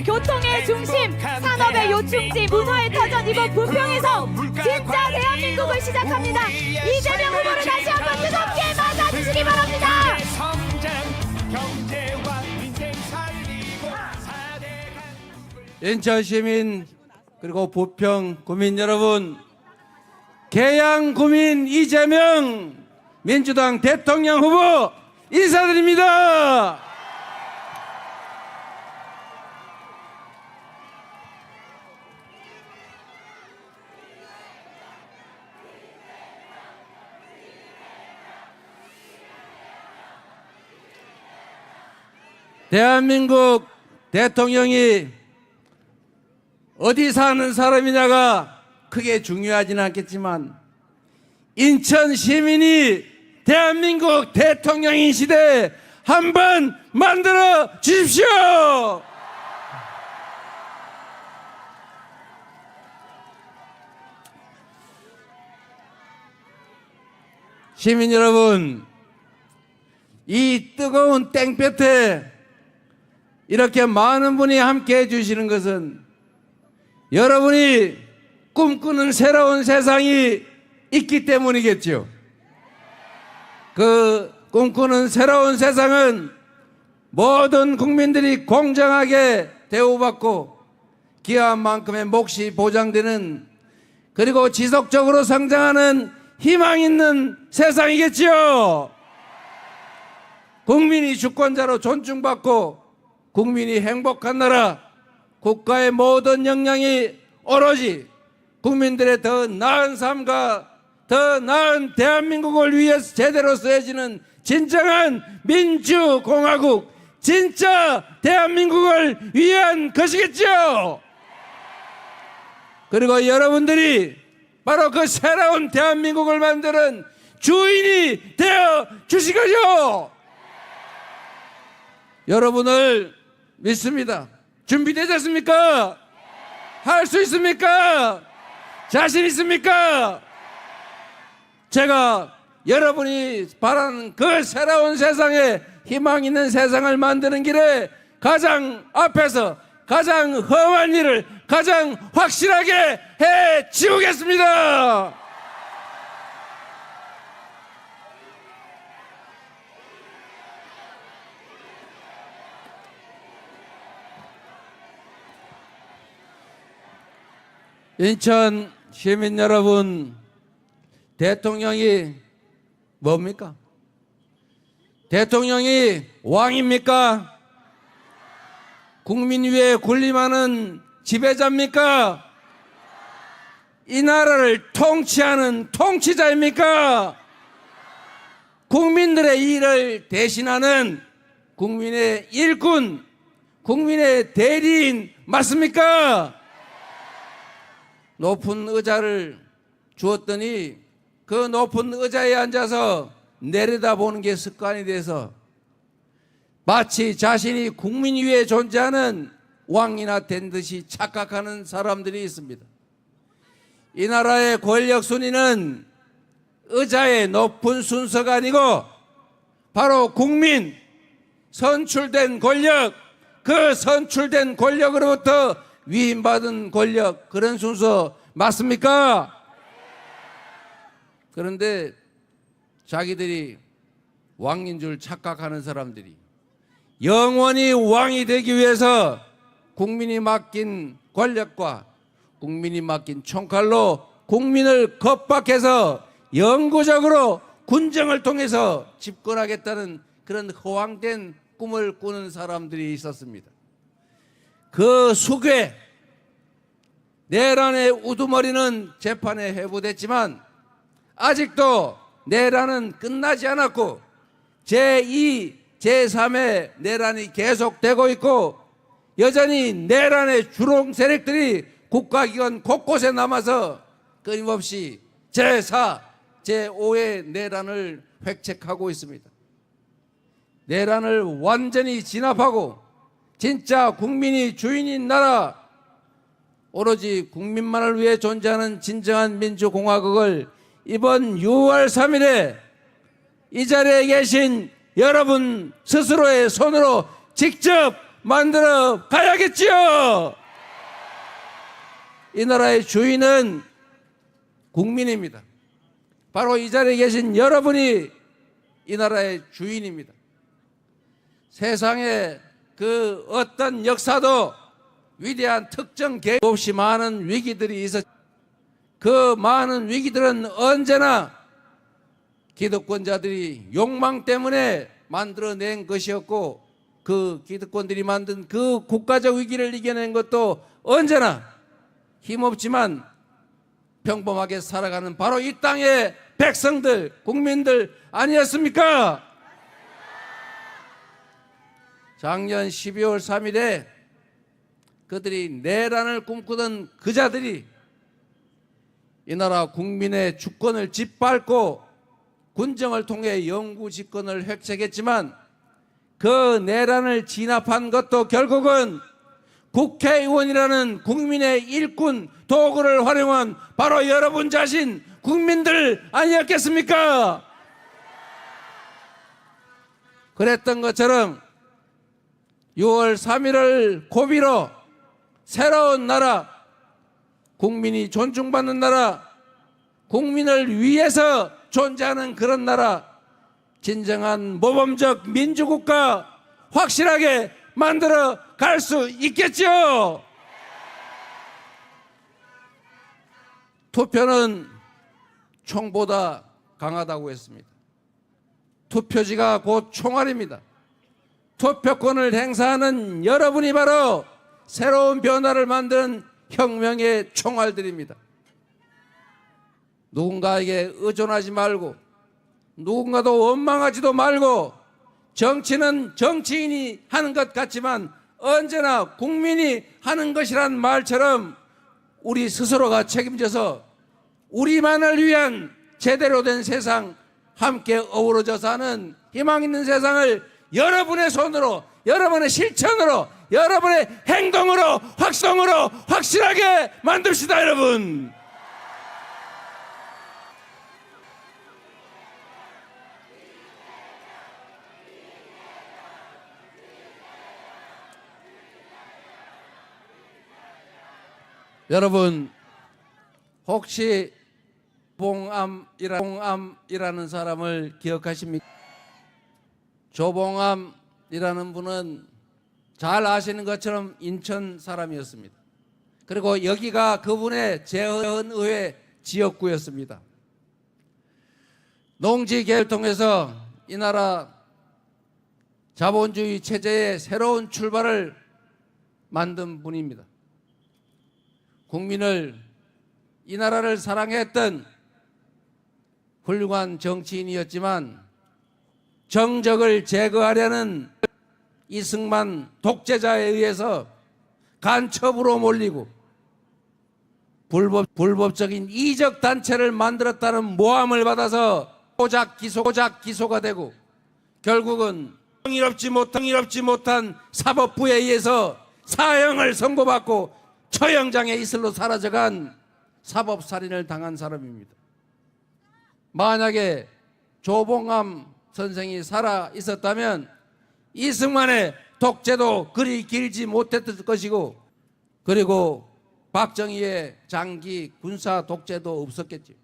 교통의 중심, 산업의 요충지, 문화의 터전 이번 부평에서 진짜 대한민국을 시작합니다. 이재명 후보를 다시 한번 뜨겁게 맞아주시기 바랍니다. 인천 시민 그리고 부평 구민 여러분, 계양 구민 이재명 민주당 대통령 후보 인사드립니다. 대한민국 대통령이 어디 사는 사람이냐가 크게 중요하지는 않겠지만 인천 시민이 대한민국 대통령인 시대 한번 만들어 주십시오. 시민 여러분, 이 뜨거운 땡볕에 이렇게 많은 분이 함께 해주시는 것은 여러분이 꿈꾸는 새로운 세상이 있기 때문이겠죠. 그 꿈꾸는 새로운 세상은 모든 국민들이 공정하게 대우받고 귀한 만큼의 몫이 보장되는, 그리고 지속적으로 성장하는 희망 있는 세상이겠죠. 국민이 주권자로 존중받고 국민이 행복한 나라, 국가의 모든 역량이 오로지 국민들의 더 나은 삶과 더 나은 대한민국을 위해서 제대로 쓰여지는 진정한 민주공화국, 진짜 대한민국을 위한 것이겠죠. 그리고 여러분들이 바로 그 새로운 대한민국을 만드는 주인이 되어 주시거죠. 여러분을 믿습니다. 준비되셨습니까? 할 수 있습니까? 자신 있습니까? 제가 여러분이 바라는 그 새로운 세상에, 희망 있는 세상을 만드는 길에 가장 앞에서 가장 험한 일을 가장 확실하게 해 지우겠습니다. 인천 시민 여러분, 대통령이 뭡니까? 대통령이 왕입니까? 국민 위에 군림하는 지배자입니까? 이 나라를 통치하는 통치자입니까? 국민들의 일을 대신하는 국민의 일꾼, 국민의 대리인 맞습니까? 높은 의자를 주었더니 그 높은 의자에 앉아서 내려다보는 게 습관이 돼서 마치 자신이 국민 위에 존재하는 왕이나 된 듯이 착각하는 사람들이 있습니다. 이 나라의 권력 순위는 의자의 높은 순서가 아니고 바로 국민, 선출된 권력, 그 선출된 권력으로부터 위임받은 권력, 그런 순서 맞습니까? 그런데 자기들이 왕인 줄 착각하는 사람들이 영원히 왕이 되기 위해서 국민이 맡긴 권력과 국민이 맡긴 총칼로 국민을 겁박해서 영구적으로 군정을 통해서 집권하겠다는 그런 허황된 꿈을 꾸는 사람들이 있었습니다. 그 수괴, 내란의 우두머리는 재판에 회부됐지만 아직도 내란은 끝나지 않았고 제2, 제3의 내란이 계속되고 있고 여전히 내란의 주롱 세력들이 국가기관 곳곳에 남아서 끊임없이 제4, 제5의 내란을 획책하고 있습니다. 내란을 완전히 진압하고 진짜 국민이 주인인 나라, 오로지 국민만을 위해 존재하는 진정한 민주공화국을 이번 6월 3일에 이 자리에 계신 여러분 스스로의 손으로 직접 만들어 가야겠지요. 이 나라의 주인은 국민입니다. 바로 이 자리에 계신 여러분이 이 나라의 주인입니다. 세상에 그 어떤 역사도 위대한 특정 계획 없이 많은 위기들이 있었. 그 많은 위기들은 언제나 기득권자들이 욕망 때문에 만들어낸 것이었고, 그 기득권들이 만든 그 국가적 위기를 이겨낸 것도 언제나 힘없지만 평범하게 살아가는 바로 이 땅의 백성들, 국민들 아니었습니까? 작년 12월 3일에 그들이 내란을 꿈꾸던 그자들이 이 나라 국민의 주권을 짓밟고 군정을 통해 영구 집권을 획책했지만, 그 내란을 진압한 것도 결국은 국회의원이라는 국민의 일꾼 도구를 활용한 바로 여러분 자신 국민들 아니었겠습니까? 그랬던 것처럼 6월 3일을 고비로 새로운 나라, 국민이 존중받는 나라, 국민을 위해서 존재하는 그런 나라, 진정한 모범적 민주국가 확실하게 만들어 갈 수 있겠죠. 투표는 총보다 강하다고 했습니다. 투표지가 곧 총알입니다. 투표권을 행사하는 여러분이 바로 새로운 변화를 만드는 혁명의 총알들입니다. 누군가에게 의존하지 말고, 누군가도 원망하지도 말고, 정치는 정치인이 하는 것 같지만 언제나 국민이 하는 것이란 말처럼 우리 스스로가 책임져서 우리만을 위한 제대로 된 세상, 함께 어우러져 사는 희망 있는 세상을 여러분의 손으로, 여러분의 실천으로, 여러분의 행동으로, 확성으로 확실하게 만듭시다, 여러분. 여러분, 혹시 조봉암이라는 사람을 기억하십니까? 조봉암이라는 분은 잘 아시는 것처럼 인천 사람이었습니다. 그리고 여기가 그분의 재헌의회 지역구였습니다. 농지개혁을 통해서 이 나라 자본주의 체제의 새로운 출발을 만든 분입니다. 국민을, 이 나라를 사랑했던 훌륭한 정치인이었지만 정적을 제거하려는 이승만 독재자에 의해서 간첩으로 몰리고 불법적인 이적 단체를 만들었다는 모함을 받아서 고작 기소가 되고, 결국은 정의롭지 못한 사법부에 의해서 사형을 선고받고 처형장에 이슬로 사라져간 사법살인을 당한 사람입니다. 만약에 조봉암 선생이 살아 있었다면 이승만의 독재도 그리 길지 못했을 것이고, 그리고 박정희의 장기 군사 독재도 없었겠죠.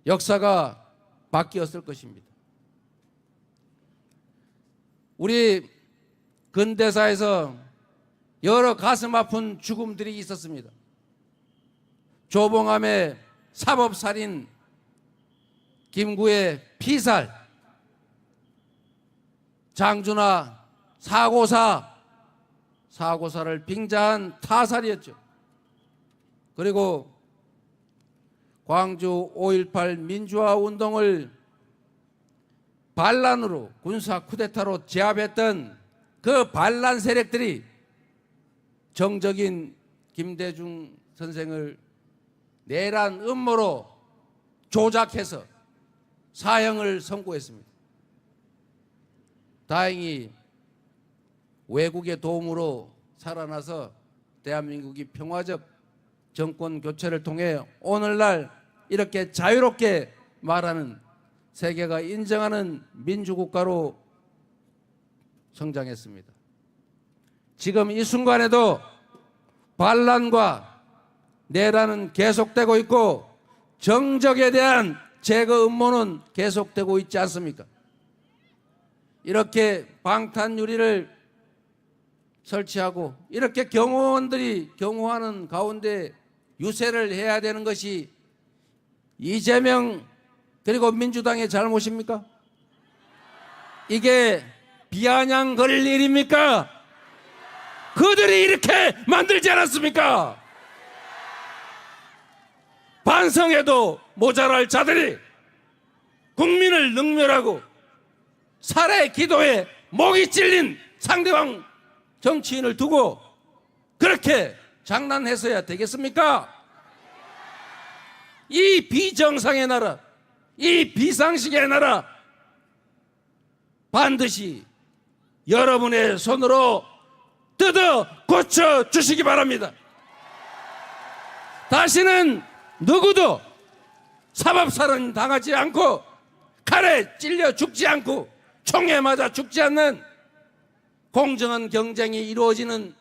역사가 바뀌었을 것입니다. 우리 근대사에서 여러 가슴 아픈 죽음들이 있었습니다. 조봉암의 사법살인, 김구의 피살, 장준하 사고사를 빙자한 타살이었죠. 그리고 광주 5.18 민주화 운동을 반란으로, 군사 쿠데타로 제압했던 그 반란 세력들이 정적인 김대중 선생을 내란 음모로 조작해서 사형을 선고했습니다. 다행히 외국의 도움으로 살아나서 대한민국이 평화적 정권 교체를 통해 오늘날 이렇게 자유롭게 말하는, 세계가 인정하는 민주국가로 성장했습니다. 지금 이 순간에도 반란과 내란은 계속되고 있고 정적에 대한 제거 음모는 계속되고 있지 않습니까? 이렇게 방탄유리를 설치하고 이렇게 경호원들이 경호하는 가운데 유세를 해야 되는 것이 이재명 그리고 민주당의 잘못입니까? 이게 비아냥거릴 일입니까? 그들이 이렇게 만들지 않았습니까? 반성해도 모자랄 자들이 국민을 능멸하고 살해 기도에 목이 찔린 상대방 정치인을 두고 그렇게 장난해서야 되겠습니까? 이 비정상의 나라, 이 비상식의 나라 반드시 여러분의 손으로 뜯어 고쳐 주시기 바랍니다. 다시는 누구도 사법살인 당하지 않고 칼에 찔려 죽지 않고 총에 맞아 죽지 않는 공정한 경쟁이 이루어지는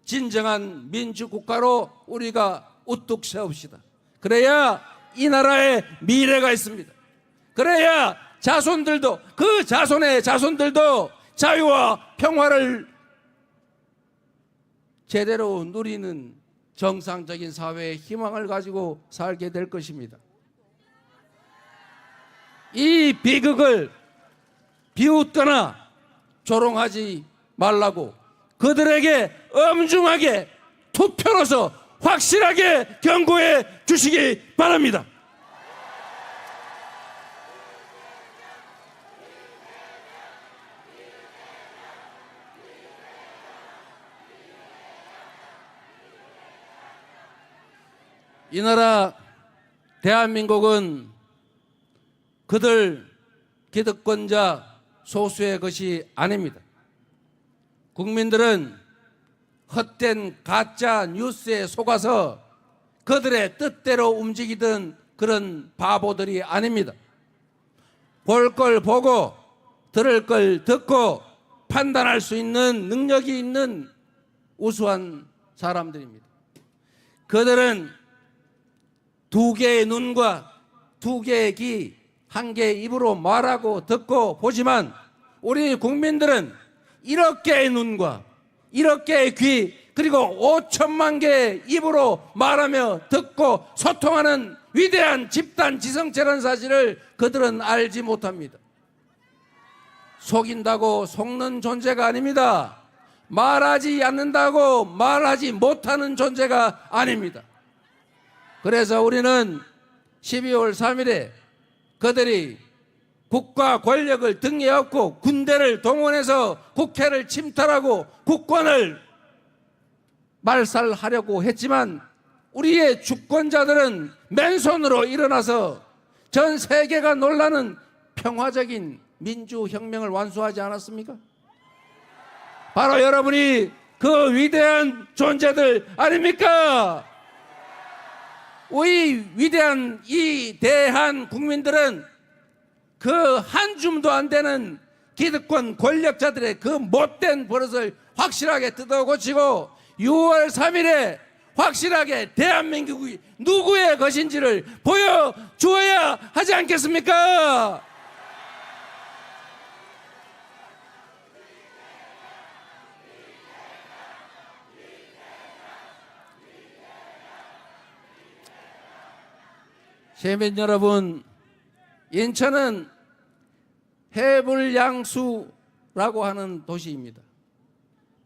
진정한 민주국가로 우리가 우뚝 세웁시다. 그래야 이 나라에 미래가 있습니다. 그래야 자손들도 그 자손의 자손들도 자유와 평화를 제대로 누리는 정상적인 사회의 희망을 가지고 살게 될 것입니다. 이 비극을 비웃거나 조롱하지 말라고 그들에게 엄중하게 투표로서 확실하게 경고해 주시기 바랍니다. 이 나라 대한민국은 그들 기득권자 소수의 것이 아닙니다. 국민들은 헛된 가짜 뉴스에 속아서 그들의 뜻대로 움직이던 그런 바보들이 아닙니다. 볼 걸 보고 들을 걸 듣고 판단할 수 있는 능력이 있는 우수한 사람들입니다. 그들은 두 개의 눈과 두 개의 귀, 한 개의 입으로 말하고 듣고 보지만 우리 국민들은 1억 개의 눈과 1억 개의 귀 그리고 5천만 개의 입으로 말하며 듣고 소통하는 위대한 집단 지성체라는 사실을 그들은 알지 못합니다. 속인다고 속는 존재가 아닙니다. 말하지 않는다고 말하지 못하는 존재가 아닙니다. 그래서 우리는 12월 3일에 그들이 국가 권력을 등에 업고 군대를 동원해서 국회를 침탈하고 국권을 말살하려고 했지만 우리의 주권자들은 맨손으로 일어나서 전 세계가 놀라는 평화적인 민주혁명을 완수하지 않았습니까? 바로 여러분이 그 위대한 존재들 아닙니까? 우리 위대한 이 대한 국민들은 그 한 줌도 안 되는 기득권 권력자들의 그 못된 버릇을 확실하게 뜯어고치고 6월 3일에 확실하게 대한민국이 누구의 것인지를 보여주어야 하지 않겠습니까? 시민 여러분, 인천은 해불양수라고 하는 도시입니다.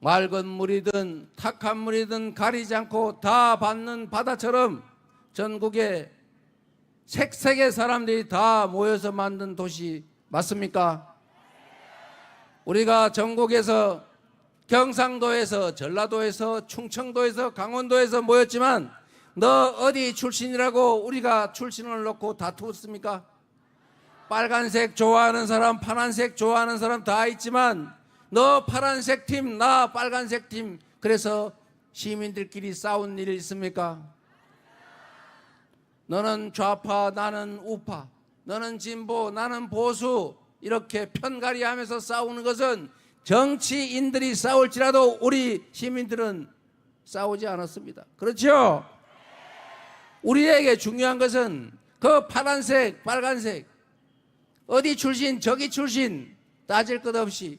맑은 물이든 탁한 물이든 가리지 않고 다 받는 바다처럼 전국에 색색의 사람들이 다 모여서 만든 도시 맞습니까? 우리가 전국에서 경상도에서 전라도에서 충청도에서 강원도에서 모였지만 너 어디 출신이라고 우리가 출신을 놓고 다투었습니까? 빨간색 좋아하는 사람, 파란색 좋아하는 사람 다 있지만 너 파란색 팀, 나 빨간색 팀, 그래서 시민들끼리 싸운 일이 있습니까? 너는 좌파, 나는 우파, 너는 진보, 나는 보수, 이렇게 편가리하면서 싸우는 것은 정치인들이 싸울지라도 우리 시민들은 싸우지 않았습니다. 그렇죠? 우리에게 중요한 것은 그 파란색, 빨간색, 어디 출신, 저기 출신 따질 것 없이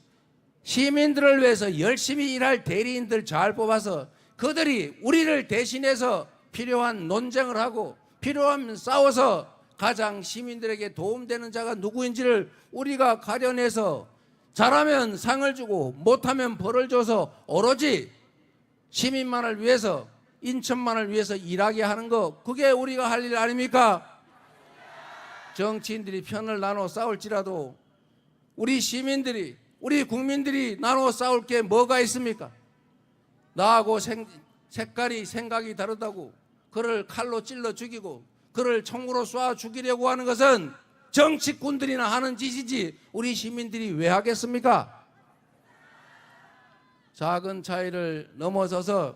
시민들을 위해서 열심히 일할 대리인들 잘 뽑아서 그들이 우리를 대신해서 필요한 논쟁을 하고 필요하면 싸워서 가장 시민들에게 도움되는 자가 누구인지를 우리가 가려내서 잘하면 상을 주고 못하면 벌을 줘서 오로지 시민만을 위해서 인천만을 위해서 일하게 하는 거, 그게 우리가 할 일 아닙니까? 정치인들이 편을 나눠 싸울지라도 우리 시민들이, 우리 국민들이 나눠 싸울 게 뭐가 있습니까? 나하고 색깔이 생각이 다르다고 그를 칼로 찔러 죽이고 그를 총으로 쏴 죽이려고 하는 것은 정치꾼들이나 하는 짓이지 우리 시민들이 왜 하겠습니까? 작은 차이를 넘어서서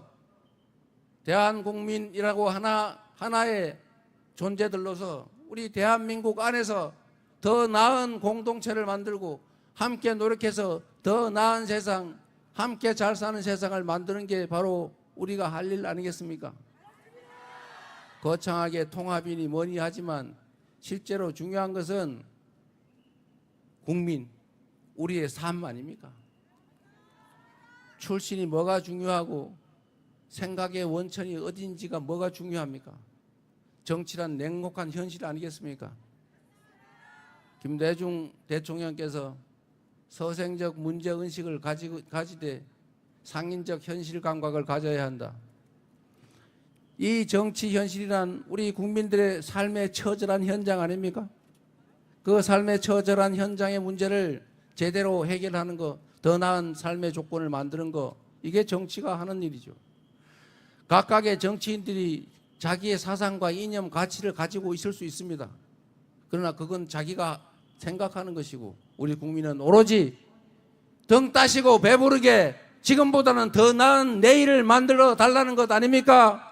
대한국민이라고 하나의 존재들로서 우리 대한민국 안에서 더 나은 공동체를 만들고 함께 노력해서 더 나은 세상, 함께 잘 사는 세상을 만드는 게 바로 우리가 할 일 아니겠습니까? 거창하게 통합이니 뭐니 하지만 실제로 중요한 것은 국민, 우리의 삶 아닙니까? 출신이 뭐가 중요하고 생각의 원천이 어딘지가 뭐가 중요합니까? 정치란 냉혹한 현실 아니겠습니까? 김대중 대통령께서 서생적 문제의식을 가지되 상인적 현실 감각을 가져야 한다. 이 정치 현실이란 우리 국민들의 삶의 처절한 현장 아닙니까? 그 삶의 처절한 현장의 문제를 제대로 해결하는 것, 더 나은 삶의 조건을 만드는 것, 이게 정치가 하는 일이죠. 각각의 정치인들이 자기의 사상과 이념, 가치를 가지고 있을 수 있습니다. 그러나 그건 자기가 생각하는 것이고 우리 국민은 오로지 등 따시고 배부르게 지금보다는 더 나은 내일을 만들어 달라는 것 아닙니까?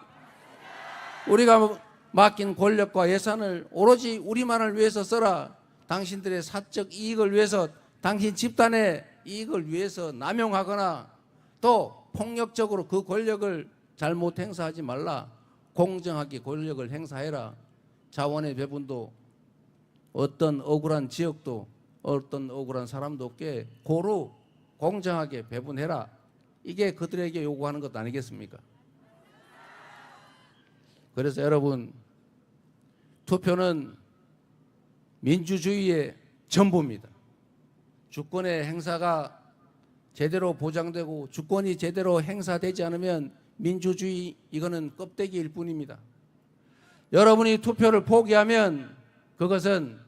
우리가 맡긴 권력과 예산을 오로지 우리만을 위해서 써라. 당신들의 사적 이익을 위해서, 당신 집단의 이익을 위해서 남용하거나 또 폭력적으로 그 권력을 잘못 행사하지 말라. 공정하게 권력을 행사해라. 자원의 배분도 어떤 억울한 지역도 어떤 억울한 사람도 없게 고루 공정하게 배분해라. 이게 그들에게 요구하는 것 아니겠습니까? 그래서 여러분, 투표는 민주주의의 전부입니다. 주권의 행사가 제대로 보장되고 주권이 제대로 행사되지 않으면 민주주의, 이거는 껍데기일 뿐입니다. 여러분이 투표를 포기하면 그것은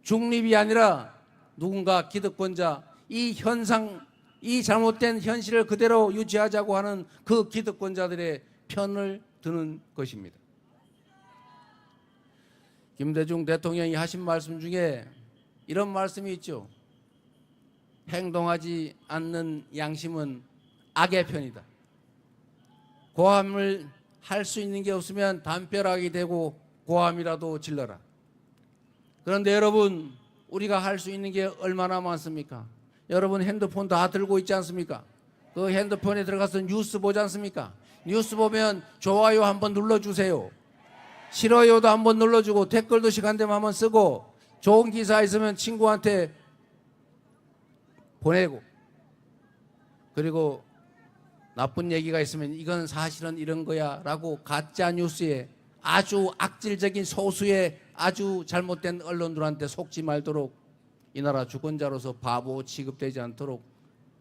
중립이 아니라 누군가 기득권자, 이 현상, 이 잘못된 현실을 그대로 유지하자고 하는 그 기득권자들의 편을 드는 것입니다. 김대중 대통령이 하신 말씀 중에 이런 말씀이 있죠. 행동하지 않는 양심은 악의 편이다. 고함을 할 수 있는 게 없으면 담벼락이 되고 고함이라도 질러라. 그런데 여러분, 우리가 할 수 있는 게 얼마나 많습니까? 여러분 핸드폰 다 들고 있지 않습니까? 그 핸드폰에 들어가서 뉴스 보지 않습니까? 뉴스 보면 좋아요 한번 눌러주세요. 싫어요도 한번 눌러주고 댓글도 시간되면 한번 쓰고 좋은 기사 있으면 친구한테 보내고, 그리고 나쁜 얘기가 있으면 이건 사실은 이런 거야 라고 가짜 뉴스에 아주 악질적인 소수의 아주 잘못된 언론들한테 속지 말도록, 이 나라 주권자로서 바보 취급되지 않도록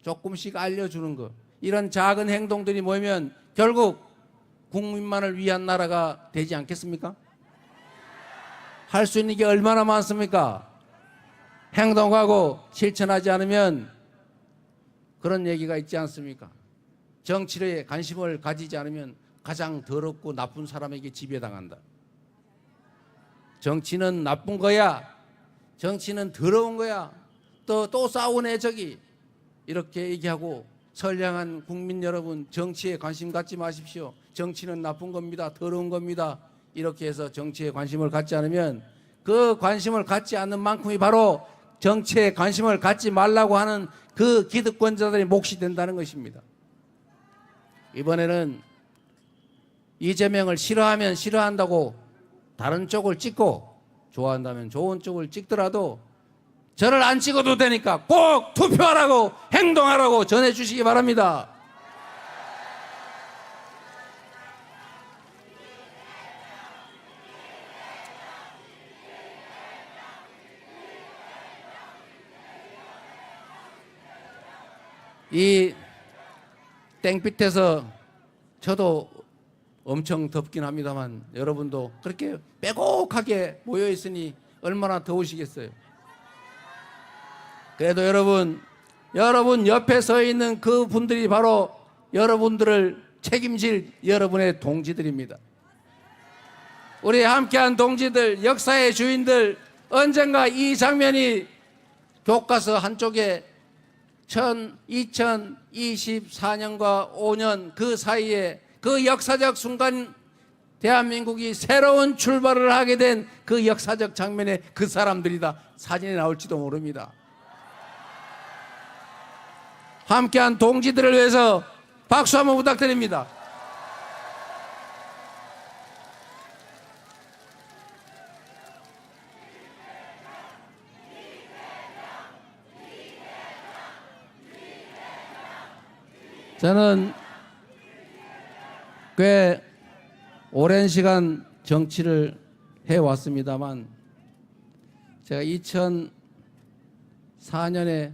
조금씩 알려주는 것, 이런 작은 행동들이 모이면 결국 국민만을 위한 나라가 되지 않겠습니까? 할 수 있는 게 얼마나 많습니까? 행동하고 실천하지 않으면 그런 얘기가 있지 않습니까? 정치에 관심을 가지지 않으면 가장 더럽고 나쁜 사람에게 지배당한다. 정치는 나쁜 거야. 정치는 더러운 거야. 또 싸우네 저기. 이렇게 얘기하고 선량한 국민 여러분, 정치에 관심 갖지 마십시오. 정치는 나쁜 겁니다. 더러운 겁니다. 이렇게 해서 정치에 관심을 갖지 않으면 그 관심을 갖지 않는 만큼이 바로 정치에 관심을 갖지 말라고 하는 그 기득권자들의 몫이 된다는 것입니다. 이번에는 이재명을 싫어하면 싫어한다고 다른 쪽을 찍고 좋아한다면 좋은 쪽을 찍더라도 저를 안 찍어도 되니까 꼭 투표하라고 행동하라고 전해주시기 바랍니다. 이 땡빛에서 저도 엄청 덥긴 합니다만 여러분도 그렇게 빼곡하게 모여 있으니 얼마나 더우시겠어요. 그래도 여러분 옆에 서 있는 그 분들이 바로 여러분들을 책임질 여러분의 동지들입니다. 우리 함께한 동지들, 역사의 주인들, 언젠가 이 장면이 교과서 한쪽에 2024년과 5년 그 사이에 그 역사적 순간 대한민국이 새로운 출발을 하게 된 그 역사적 장면에 그 사람들이다 사진에 나올지도 모릅니다. 함께한 동지들을 위해서 박수 한번 부탁드립니다. 저는 꽤 오랜 시간 정치를 해왔습니다만 제가 2004년에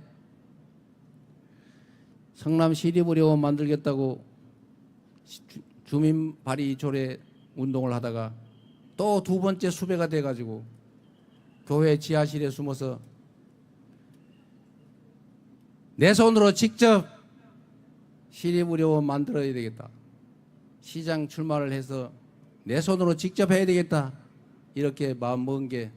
성남 시립의료원 만들겠다고 주민 발의 조례 운동을 하다가 또 두 번째 수배가 돼가지고 교회 지하실에 숨어서 내 손으로 직접 시립의료원 만들어야 되겠다. 시장 출마를 해서 내 손으로 직접 해야 되겠다. 이렇게 마음먹은 게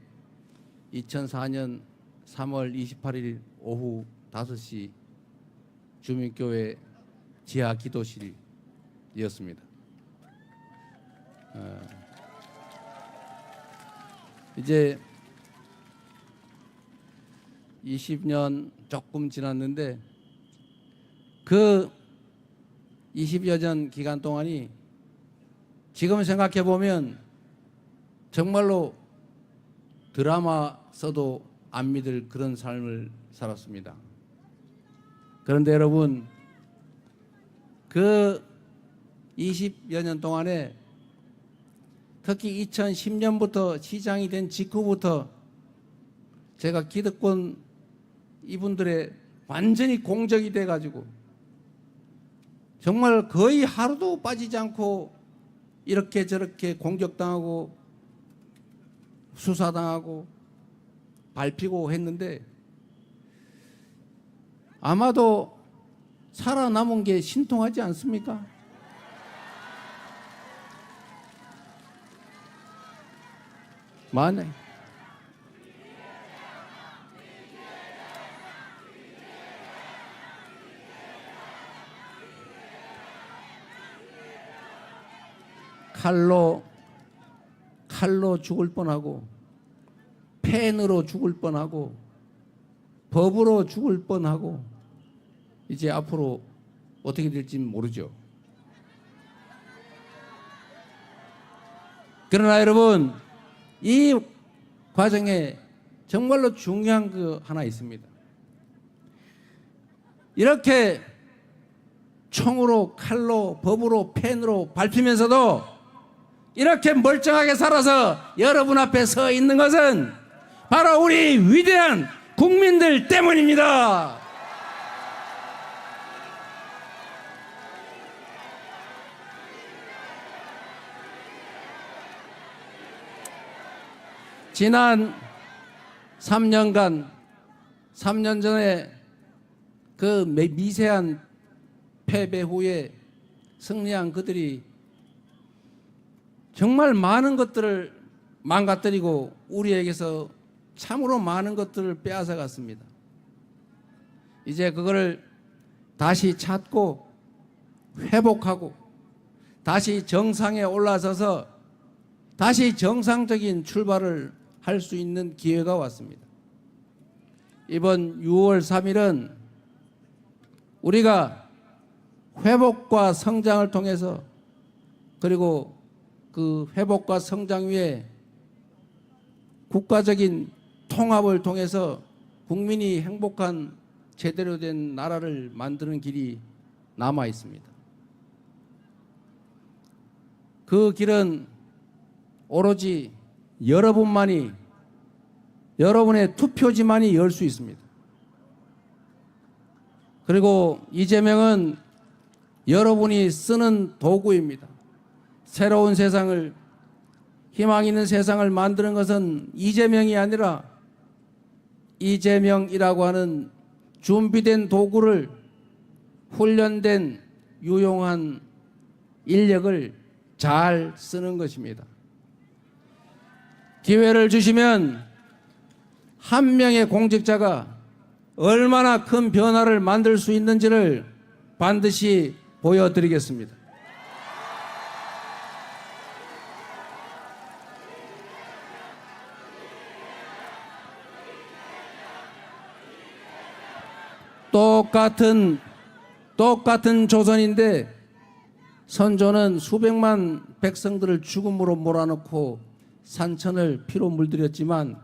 2004년 3월 28일 오후 5시 주민교회 지하 기도실이었습니다. 이제 20년 조금 지났는데 그 20여 년 기간 동안이 지금 생각해 보면 정말로 드라마 써도 안 믿을 그런 삶을 살았습니다. 그런데 여러분, 그 20여 년 동안에 특히 2010년부터 시장이 된 직후부터 제가 기득권 이분들의 완전히 공적이 돼가지고 정말 거의 하루도 빠지지 않고 이렇게 저렇게 공격당하고 수사당하고 밟히고 했는데 아마도 살아남은 게 신통하지 않습니까? 만약 칼로 죽을 뻔하고 펜으로 죽을 뻔하고 법으로 죽을 뻔하고 이제 앞으로 어떻게 될지 모르죠. 그러나 여러분, 이 과정에 정말로 중요한 거 하나 있습니다. 이렇게 총으로, 칼로, 법으로, 펜으로 밟히면서도 이렇게 멀쩡하게 살아서 여러분 앞에 서 있는 것은 바로 우리 위대한 국민들 때문입니다. 지난 3년간, 3년 전에 그 미세한 패배 후에 승리한 그들이 정말 많은 것들을 망가뜨리고 우리에게서 참으로 많은 것들을 빼앗아 갔습니다. 이제 그거를 다시 찾고 회복하고 다시 정상에 올라서서 다시 정상적인 출발을 할 수 있는 기회가 왔습니다. 이번 6월 3일은 우리가 회복과 성장을 통해서, 그리고 그 회복과 성장 위에 국가적인 통합을 통해서 국민이 행복한 제대로 된 나라를 만드는 길이 남아 있습니다. 그 길은 오로지 여러분만이, 여러분의 투표지만이 열 수 있습니다. 그리고 이재명은 여러분이 쓰는 도구입니다. 새로운 세상을, 희망 있는 세상을 만드는 것은 이재명이 아니라 이재명이라고 하는 준비된 도구를, 훈련된 유용한 인력을 잘 쓰는 것입니다. 기회를 주시면 한 명의 공직자가 얼마나 큰 변화를 만들 수 있는지를 반드시 보여드리겠습니다. 똑같은 조선인데 선조는 수백만 백성들을 죽음으로 몰아넣고 산천을 피로 물들였지만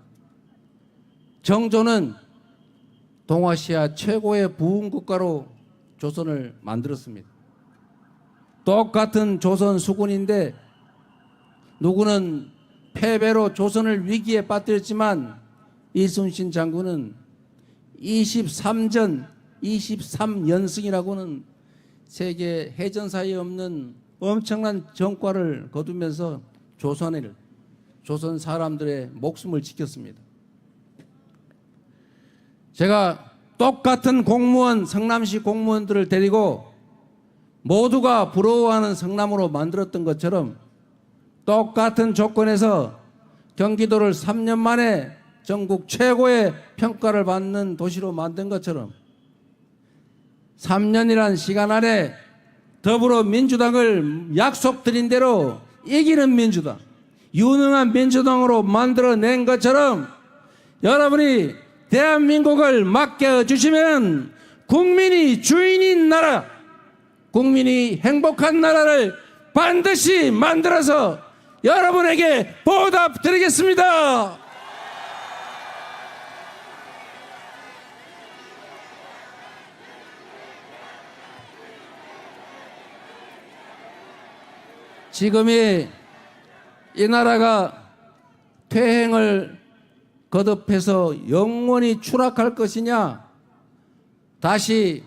정조는 동아시아 최고의 부흥 국가로 조선을 만들었습니다. 똑같은 조선 수군인데 누구는 패배로 조선을 위기에 빠뜨렸지만 이순신 장군은 23연승이라고는 세계 해전사에 없는 엄청난 전과를 거두면서 조선 사람들의 목숨을 지켰습니다. 제가 똑같은 공무원, 성남시 공무원들을 데리고 모두가 부러워하는 성남으로 만들었던 것처럼 똑같은 조건에서 경기도를 3년 만에 전국 최고의 평가를 받는 도시로 만든 것처럼 3년이란 시간 안에 더불어민주당을 약속드린 대로 이기는 민주당, 유능한 민주당으로 만들어낸 것처럼 여러분이 대한민국을 맡겨주시면 국민이 주인인 나라, 국민이 행복한 나라를 반드시 만들어서 여러분에게 보답드리겠습니다. 지금이 이 나라가 퇴행을 거듭해서 영원히 추락할 것이냐, 다시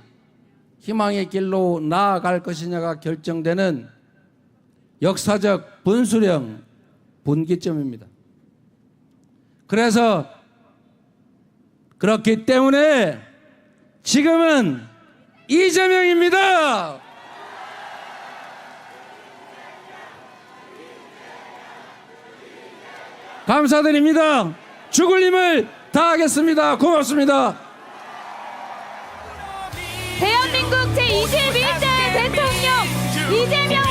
희망의 길로 나아갈 것이냐가 결정되는 역사적 분수령, 분기점입니다. 그래서 그렇기 때문에 지금은 이재명입니다. 감사드립니다. 죽을 힘을 다하겠습니다. 고맙습니다. 대한민국 제21대 대통령 이재명